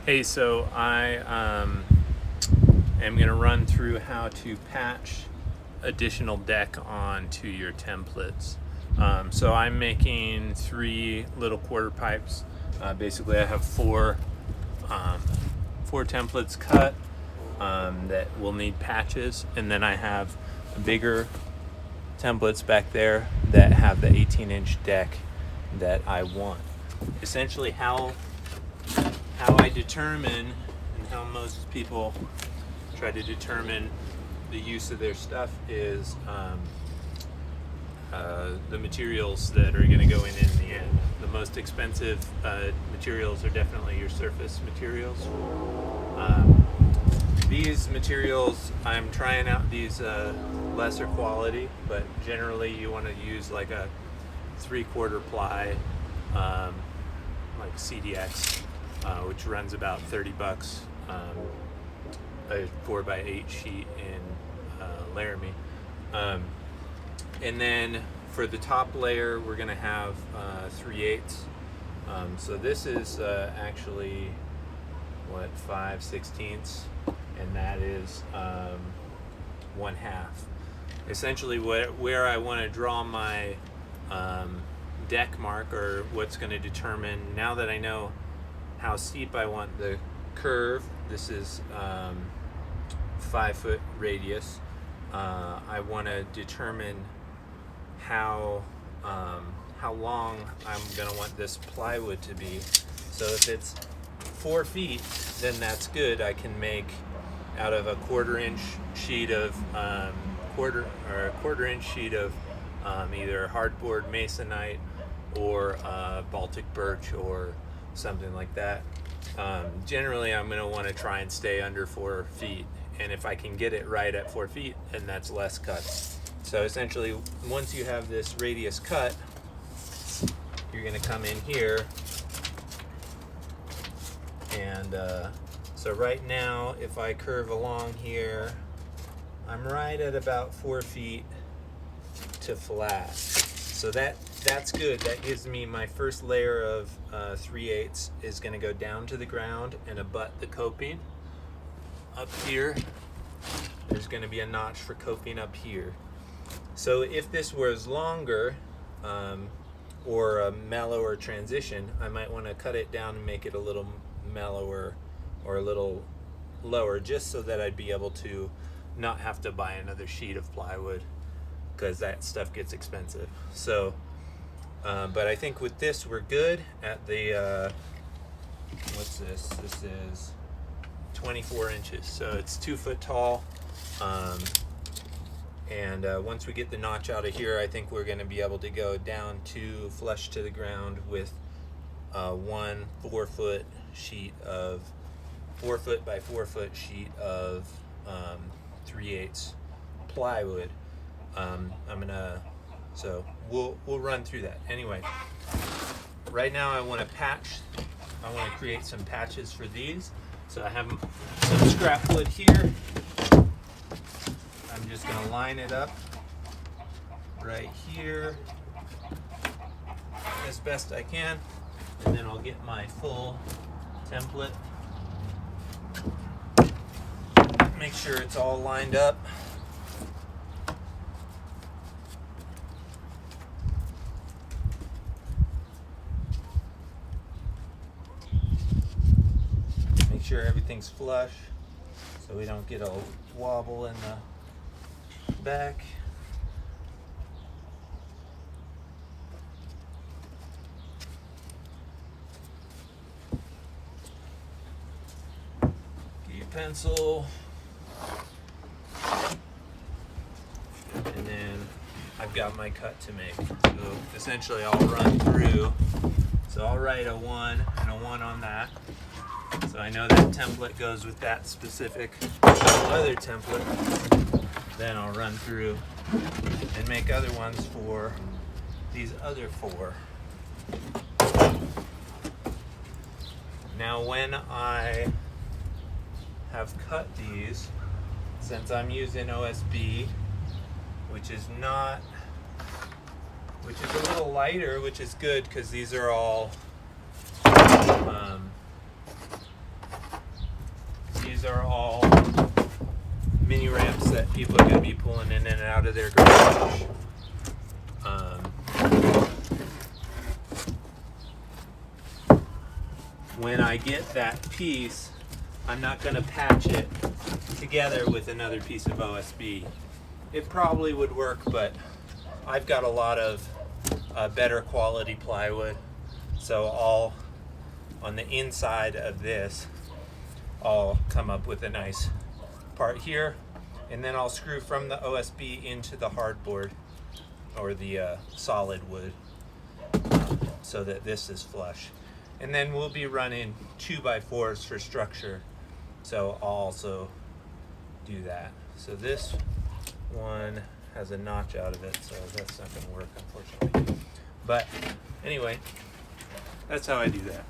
Hey, so I am going to run through how to patch additional deck onto your templates. So I'm making 3 little quarter pipes. Basically, I have um, four templates cut that will need patches, and then I have bigger templates back there that have the 18-inch deck that I want. Essentially, how I determine and how most people try to determine the use of their stuff is the materials that are going to go in the end. The most expensive materials are definitely your surface materials. These materials, I'm trying out these lesser quality, but generally you want to use like a 3/4 ply, like CDX, which runs about $30, a 4x8 sheet in Laramie. And then for the top layer, we're going to have 3/8. So this is actually 5/16, and that is 1/2. Essentially, where I want to draw my deck mark, or what's going to determine, now that I know how steep I want the curve, this is 5-foot radius. I want to determine how long I'm going to want this plywood to be. So if it's 4 feet, then that's good. I can make out of a 1/4-inch sheet of a 1/4-inch sheet of either hardboard masonite or Baltic birch or something like that. Generally, I'm going to want to try and stay under 4 feet, and if I can get it right at 4 feet, then that's less cuts. So essentially, once you have this radius cut, you're going to come in here, and so right now, if I curve along here, I'm right at about 4 feet to flat. So that's good. That gives me my first layer of 3/8 is going to go down to the ground and abut the coping. Up here, there's going to be a notch for coping up here. So if this was longer, or a mellower transition, I might want to cut it down and make it a little mellower or a little lower, just so that I'd be able to not have to buy another sheet of plywood, because that stuff gets expensive. So but I think with this we're good at the what's this? This is 24 inches, so it's 2 foot tall. And once we get the notch out of here, I think we're going to be able to go down to flush to the ground with one 4-foot sheet of 4 foot by 4 foot sheet of 3/8 plywood. So we'll run through that. Anyway, right now I want to create some patches for these. So I have some scrap wood here. I'm just going to line it up right here as best I can, and then I'll get my full template. Make sure it's all lined up. Make sure everything's flush so we don't get a wobble in the back. Get your pencil, and then I've got my cut to make. So essentially I'll run through. So I'll write a 1 and a 1 on that. So I know that template goes with that specific other template. Then I'll run through and make other ones for these other 4. Now when I have cut these, since I'm using OSB, which is a little lighter, which is good because these are all these are all mini ramps that people are going to be pulling in and out of their garage. When I get that piece, I'm not going to patch it together with another piece of OSB. It probably would work, but I've got a lot of better quality plywood, so I'll, on the inside of this, I'll come up with a nice part here, and then I'll screw from the OSB into the hardboard or the solid wood so that this is flush. And then we'll be running 2x4s for structure, so I'll also do that. So this one has a notch out of it, so that's not going to work, unfortunately. But anyway, that's how I do that.